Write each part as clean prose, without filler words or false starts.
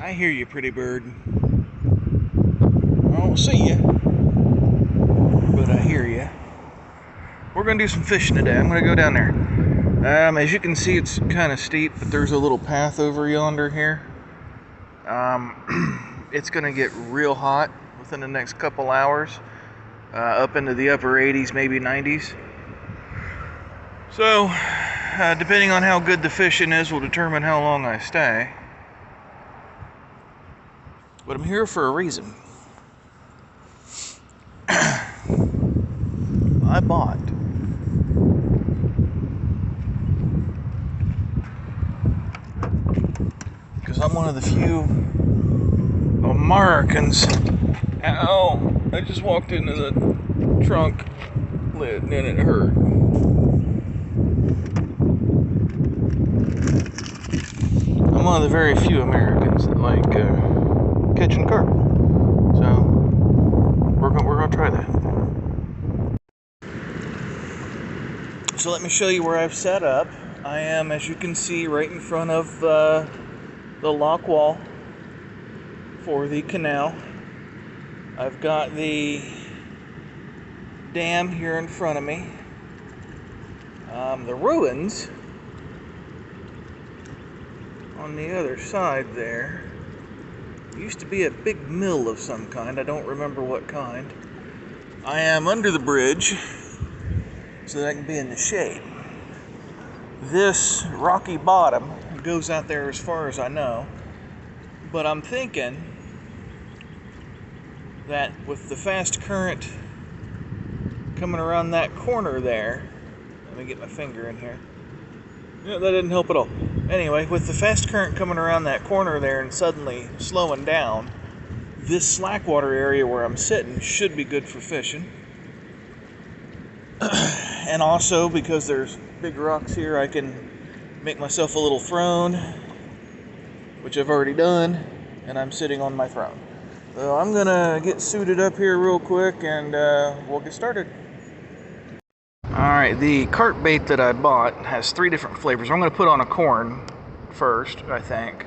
I hear you, pretty bird. I don't see you, but I hear you. We're going to do some fishing today. I'm going to go down there. As you can see, it's kind of steep, but there's a little path over yonder here. It's going to get real hot within the next couple hours, up into the upper 80s, maybe 90s. So, depending on how good the fishing is, will determine how long I stay. But I'm here for a reason. I bought because I'm one of the few Americans. Ow! I just walked into the trunk lid and it hurt. I'm one of the very few Americans that like catching carp. So we're gonna try that. So let me show you where I've set up. I am, as you can see, right in front of the lock wall for the canal. I've got the dam here in front of me. The ruins on the other side there used to be a big mill of some kind. I don't remember what kind. I am under the bridge so that I can be in the shade. This rocky bottom goes out there as far as I know, but I'm thinking that with the fast current coming around that corner there, let me get my finger in here. Yeah, that didn't help at all. Anyway, with the fast current coming around that corner there and suddenly slowing down, this slackwater area where I'm sitting should be good for fishing. And also, because there's big rocks here, I can make myself a little throne, which I've already done, and I'm sitting on my throne. So I'm gonna get suited up here real quick and we'll get started. Alright, the carp bait that I bought has 3 different flavors. I'm gonna put on a corn first, I think.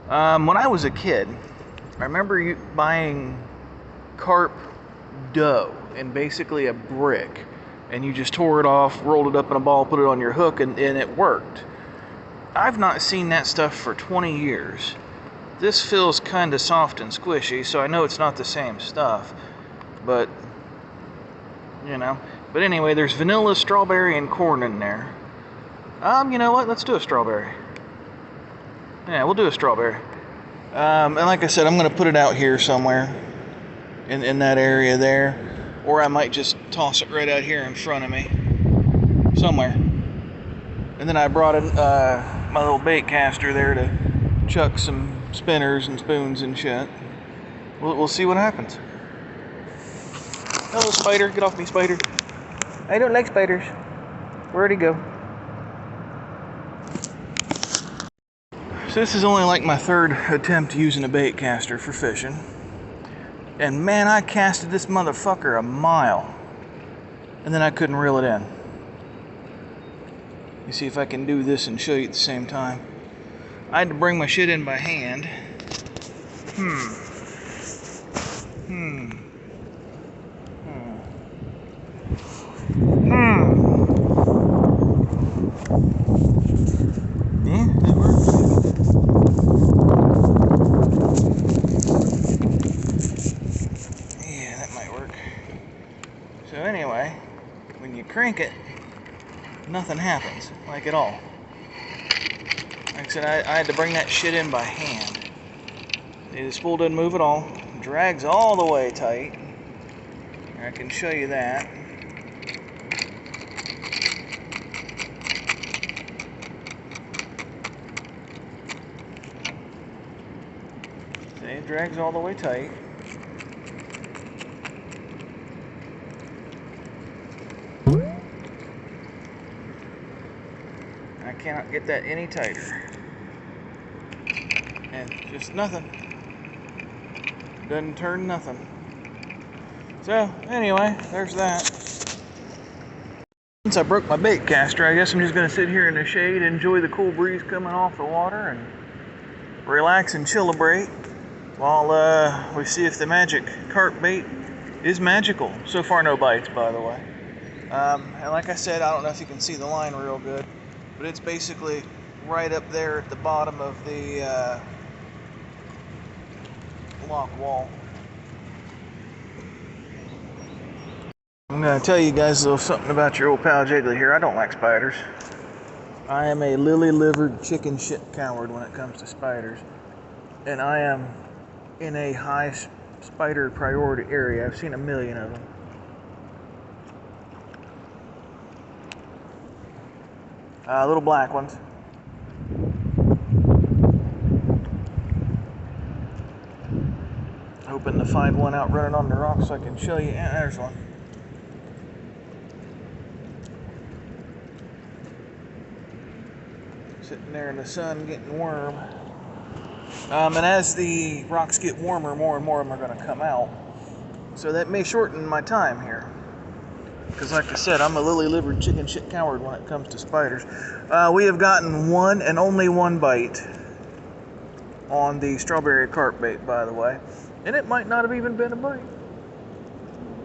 When I was a kid, I remember buying carp dough in basically a brick, and you just tore it off, rolled it up in a ball, put it on your hook, and it worked. I've not seen that stuff for 20 years. This feels kind of soft and squishy, so I know it's not the same stuff, but you know. But anyway, there's vanilla, strawberry, and corn in there. You know what? Let's do a strawberry. Yeah, we'll do a strawberry. And like I said, I'm going to put it out here somewhere in that area there, or I might just toss it right out here in front of me somewhere. And then I brought in my little bait caster there to chuck some spinners and spoons and shit. We'll see what happens. Hello, spider. Get off me, spider. I don't like spiders. Where'd he go? So this is only like my 3rd attempt using a bait caster for fishing. And man, I casted this motherfucker a mile. And then I couldn't reel it in. You see if I can do this and show you at the same time. I had to bring my shit in by hand. Yeah, that works. Yeah, that might work. So anyway, when you crank it, nothing happens, like at all. Like I said, I had to bring that shit in by hand. The spool doesn't move at all. It drags all the way tight. I can show you that. See, it drags all the way tight. I cannot get that any tighter. And just nothing. Doesn't turn nothing. So, anyway, there's that. Since I broke my bait caster, I guess I'm just going to sit here in the shade, enjoy the cool breeze coming off the water, and relax and celebrate while we see if the magic carp bait is magical. So far, no bites, by the way. And like I said, I don't know if you can see the line real good, but it's basically right up there at the bottom of the lock wall. I'm going to tell you guys a little something about your old pal Jiggly here. I don't like spiders. I am a lily-livered chicken shit coward when it comes to spiders. And I am in a high spider priority area. I've seen a million of them. Little black ones. Hoping to find one out running on the rocks so I can show you. Yeah, there's one. Sitting there in the sun getting warm. And as the rocks get warmer, more and more of them are going to come out. So that may shorten my time here. Because like I said, I'm a lily-livered chicken shit coward when it comes to spiders. We have gotten one and only one bite on the strawberry carp bait, by the way. And it might not have even been a bite.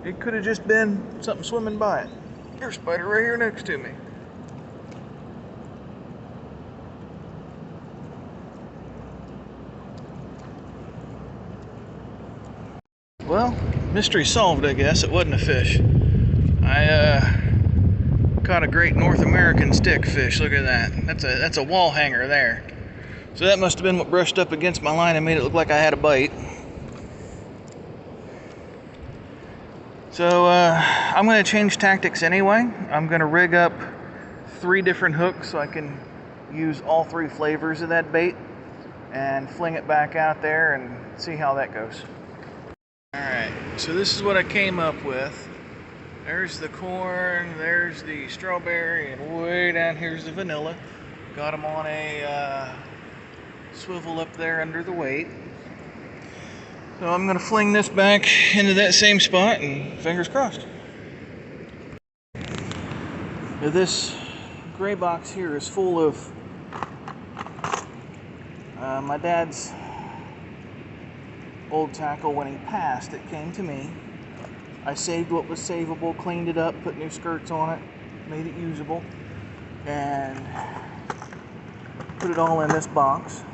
It could have just been something swimming by it. Here's a spider right here next to me. Well, mystery solved, I guess. It wasn't a fish. I caught a great North American stickfish. Look at that. That's a wall hanger there. So that must have been what brushed up against my line and made it look like I had a bite. So I'm going to change tactics anyway. I'm going to rig up 3 different hooks so I can use all 3 flavors of that bait and fling it back out there and see how that goes. Alright, so this is what I came up with. There's the corn, there's the strawberry, and way down here's the vanilla. Got them on a swivel up there under the weight. So I'm going to fling this back into that same spot and fingers crossed. Now this gray box here is full of my dad's old tackle. When he passed, it came to me. I saved what was savable, cleaned it up, put new skirts on it, made it usable, and put it all in this box.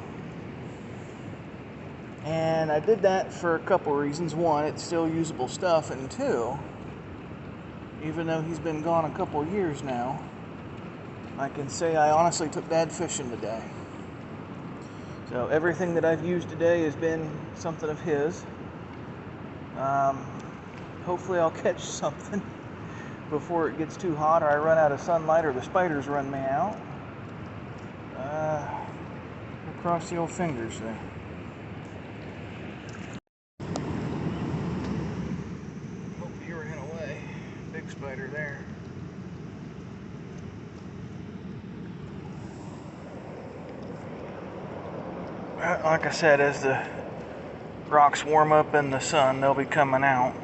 And I did that for a couple reasons. One, it's still usable stuff, and 2, even though he's been gone a couple years now, I can say I honestly took Dad fishing today. So everything that I've used today has been something of his. Hopefully I'll catch something before it gets too hot or I run out of sunlight or the spiders run me out. We'll cross the old fingers there. Oh, he ran away. Big spider there. Like I said, as the rocks warm up in the sun, they'll be coming out.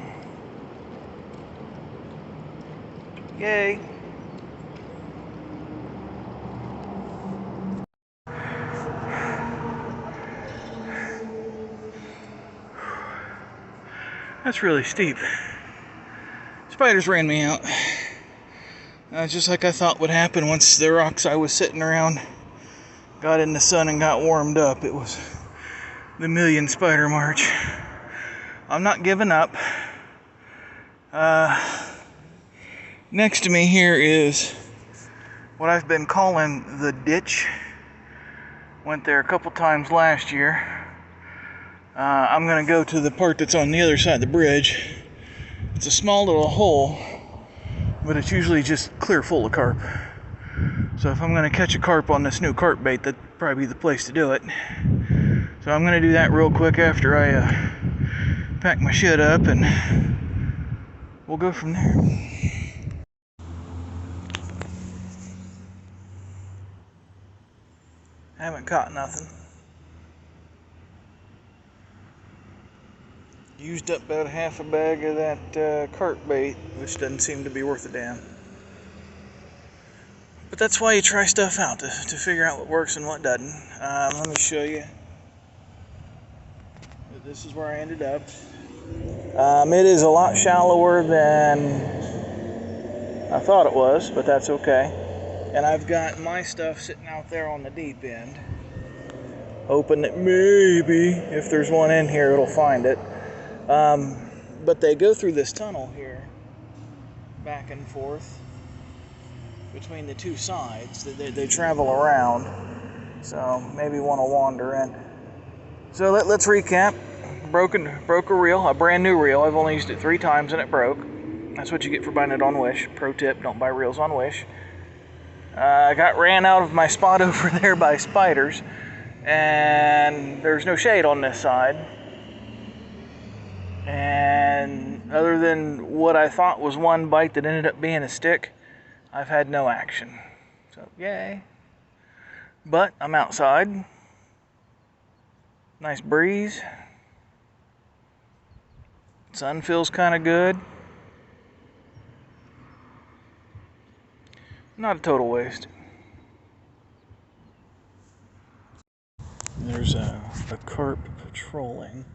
Yay! That's really steep. Spiders ran me out. Just like I thought would happen once the rocks I was sitting around got in the sun and got warmed up. It was the million spider march. I'm not giving up. Next to me here is what I've been calling the ditch. Went there a couple times last year. I'm going to go to the part that's on the other side of the bridge. It's a small little hole, but it's usually just clear full of carp. So if I'm going to catch a carp on this new carp bait, that'd probably be the place to do it. So I'm going to do that real quick after I pack my shit up, and we'll go from there. Haven't caught nothing. Used up about half a bag of that carp bait, which doesn't seem to be worth a damn. But that's why you try stuff out, to figure out what works and what doesn't. Let me show you. But this is where I ended up. It is a lot shallower than I thought it was, but that's okay. And I've got my stuff sitting out there on the deep end, hoping that maybe if there's one in here, it'll find it. But they go through this tunnel here, back and forth between the two sides. They travel around, so maybe one will wander in. So let's recap. Broke a reel, a brand new reel. I've only used it 3 times and it broke. That's what you get for buying it on Wish. Pro tip, don't buy reels on Wish. I got ran out of my spot over there by spiders, and there's no shade on this side. And other than what I thought was one bite that ended up being a stick, I've had no action. So, yay. But I'm outside. Nice breeze. Sun feels kind of good. Not a total waste. There's a carp patrolling.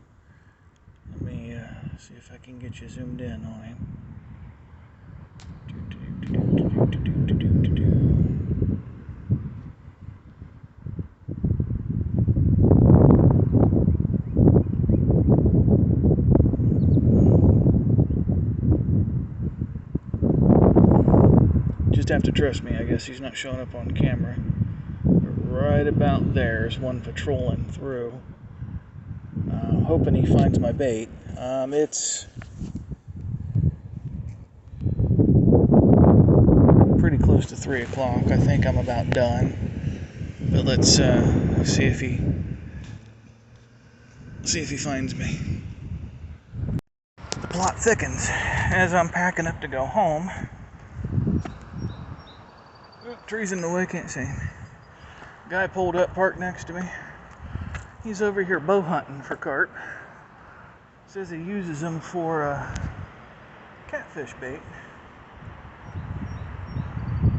Let me see if I can get you zoomed in on him. Just have to trust me. I guess he's not showing up on camera. But right about there is one patrolling through. Hoping he finds my bait. It's pretty close to 3 o'clock. I think I'm about done. But let's see if he finds me. The plot thickens as I'm packing up to go home. Trees in the way, can't see him. Guy pulled up, parked next to me. He's over here bow hunting for carp. Says he uses them for catfish bait.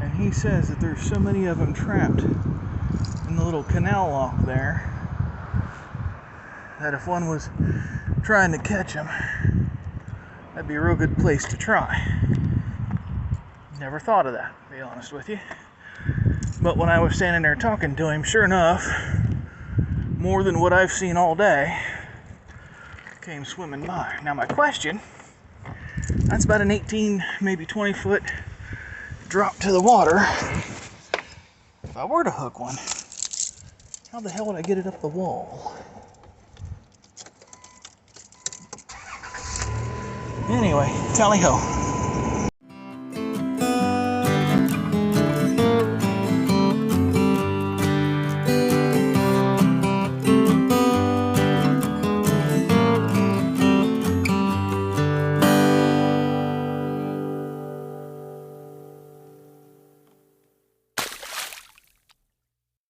And he says that there's so many of them trapped in the little canal lock there that if one was trying to catch them, that'd be a real good place to try. Never thought of that, to be honest with you. But when I was standing there talking to him, sure enough, more than what I've seen all day came swimming by. Now my question, that's about an 18, maybe 20 foot drop to the water. If I were to hook one, how the hell would I get it up the wall? Anyway, tally ho.